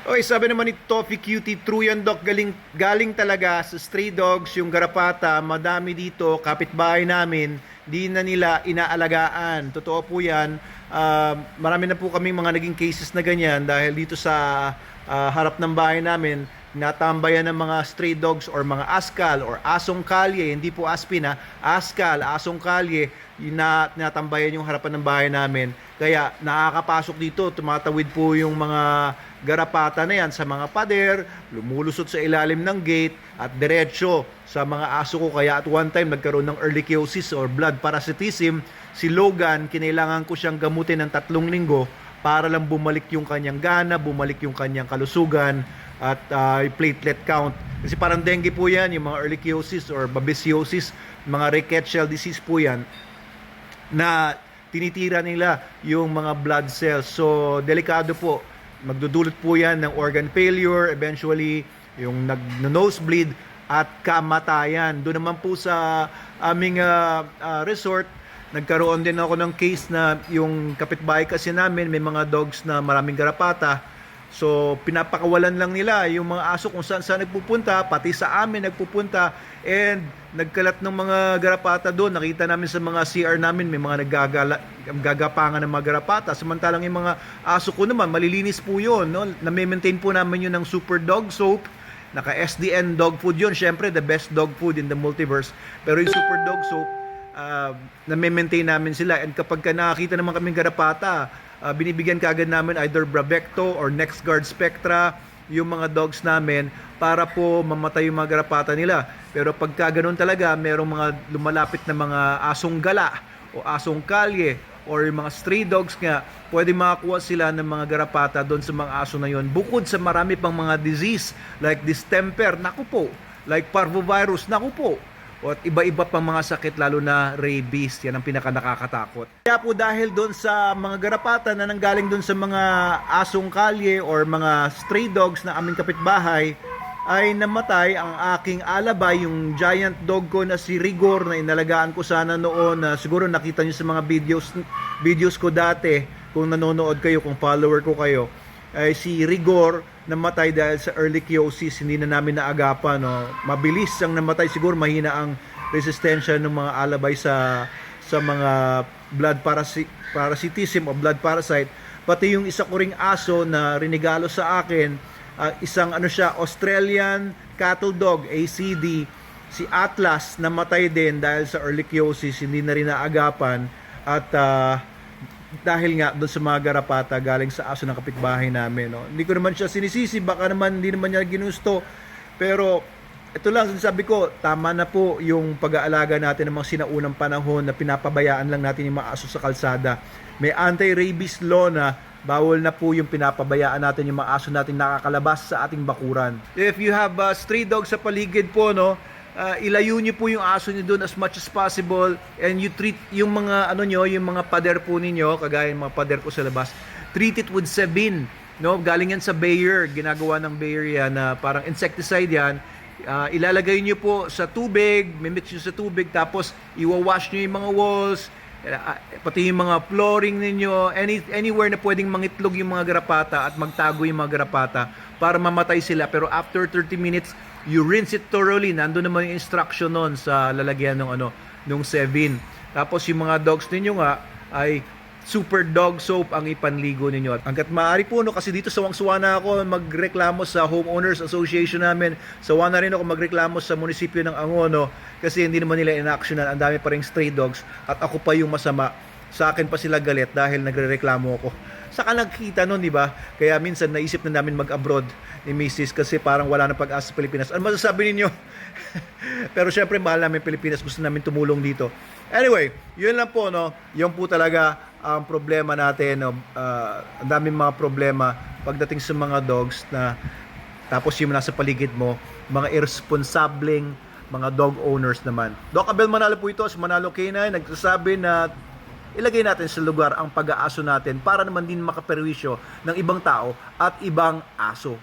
Okay, sabi naman ni Toffee Cutie, true yan Doc, galing talaga sa stray dogs, yung garapata, madami dito, kapitbahay namin, di na nila inaalagaan. Totoo po yan. Marami na po kaming mga naging cases na ganyan dahil dito sa harap ng bahay namin, natambayan ng mga stray dogs or mga askal or asong kalye, hindi po aspin ha, askal, asong kalye, na natambayan yung harapan ng bahay namin. Kaya nakakapasok dito, tumatawid po yung mga garapata na yan sa mga pader, lumulusot sa ilalim ng gate at diretso sa mga aso ko. Kaya at one time nagkaroon ng ehrlichiosis or blood parasitism. Si Logan, kinailangan ko siyang gamutin ng 3 linggo para lang bumalik yung kanyang gana, bumalik yung kanyang kalusugan at platelet count. Kasi parang dengue po yan, yung mga ehrlichiosis or babesiosis, mga rickettsial disease po yan, na tinitira nila yung mga blood cells. So, delikado po. Magdudulot po yan ng organ failure, eventually yung nag-nosebleed at kamatayan. Doon naman po sa aming resort, nagkaroon din ako ng case na yung kapitbahay kasi namin, may mga dogs na maraming garapata. So, pinapakawalan lang nila yung mga aso kung saan nagpupunta, pati sa amin nagpupunta, and nagkalat ng mga garapata doon. Nakita namin sa mga CR namin, may mga naggagapangan ng mga garapata. Samantalang yung mga aso ko naman, malilinis po yun. No? Na-maintain po namin yun ng Super Dog Soap. Naka-SDN dog food yun. Siyempre, the best dog food in the multiverse. Pero yung Super Dog Soap, na-maintain namin sila. And kapag nakakita naman kaming garapata, binibigyan kaagad namin either Bravecto or NexGard Spectra yung mga dogs namin para po mamatay yung mga garapata nila. Pero pagka ganun talaga, merong mga lumalapit na mga asong gala o asong kalye or yung mga stray dogs nga, pwede makakuha sila ng mga garapata doon sa mga aso na yon. Bukod sa marami pang mga disease like distemper, naku po, like parvovirus, naku po, at iba-iba pang mga sakit, lalo na rabies. Yan ang pinaka nakakatakot. Kaya po dahil doon sa mga garapata na nanggaling doon sa mga asong kalye or mga stray dogs na aming kapitbahay, ay namatay ang aking alabay, yung giant dog ko na si Rigor, na inalagaan ko sana noon. Siguro nakita nyo sa mga videos ko dati, kung nanonood kayo, kung follower ko kayo, ay si Rigor namatay dahil sa ehrlichiosis. Hindi na namin naagapan, no? Mabilis ang namatay, siguro mahina ang resistensya ng mga alabay sa mga blood parasitism o blood parasite. Pati yung isa ko ring aso na rinigalo sa akin, isang Australian cattle dog, ACD, si Atlas, namatay din dahil sa ehrlichiosis. Hindi na rin naagapan at dahil nga doon sa mga garapata galing sa aso ng kapitbahay namin, no? Hindi ko naman siya sinisisi, baka naman hindi naman niya ginusto, pero ito lang sinasabi ko, tama na po yung pag-aalaga natin ng mga sinaunang panahon na pinapabayaan lang natin yung mga aso sa kalsada. May anti-rabies law na bawal na po yung pinapabayaan natin yung mga aso natin nakakalabas sa ating bakuran. If you have stray dogs sa paligid po, no, ilayo niyo po yung aso niyo doon as much as possible, and you treat yung mga yung mga pader po ninyo, kagaya ng mga pader ko sa labas, treat it with Sebin, no? Galing yan sa Bayer, ginagawa ng Bayer yan, na parang insecticide yan. Ilalagay niyo po sa tubig, mimix niyo sa tubig, tapos iwawash niyo yung mga walls, pati yung mga flooring ninyo, anywhere na pwedeng mangitlog yung mga garapata at magtago yung mga garapata para mamatay sila. Pero after 30 minutes, you rinse it thoroughly. Nandun naman yung instruction nun sa lalagyan ng Sevin. Tapos yung mga dogs ninyo nga ay Super Dog Soap ang ipanligo ninyo. Hanggat maaari po, no, kasi dito sawang-sawa na ako magreklamo sa Homeowners Association namin. Sawa na rin ako magreklamo sa munisipyo ng Angono kasi hindi naman nila in-actionan. Ang dami pa ring stray dogs at ako pa yung masama. Sa akin pa sila galit dahil nagrereklamo ako. Saka nagkita nun, di ba? Kaya minsan naisip na namin mag-abroad ni Mrs. kasi parang wala na pag-asa sa Pilipinas. Ano masasabi ninyo? Pero syempre mahal namin Pilipinas, gusto namin tumulong dito. Anyway, yun lang po, no? Yun po talaga ang problema natin, no? Ang daming mga problema pagdating sa mga dogs na tapos yung nasa paligid mo, mga irresponsableng mga dog owners naman. Doc Abel Manalo po ito, sa Manalo K9, nagsasabi na ilagay natin sa lugar ang pag-aaso natin para naman din makaperwisyo ng ibang tao at ibang aso.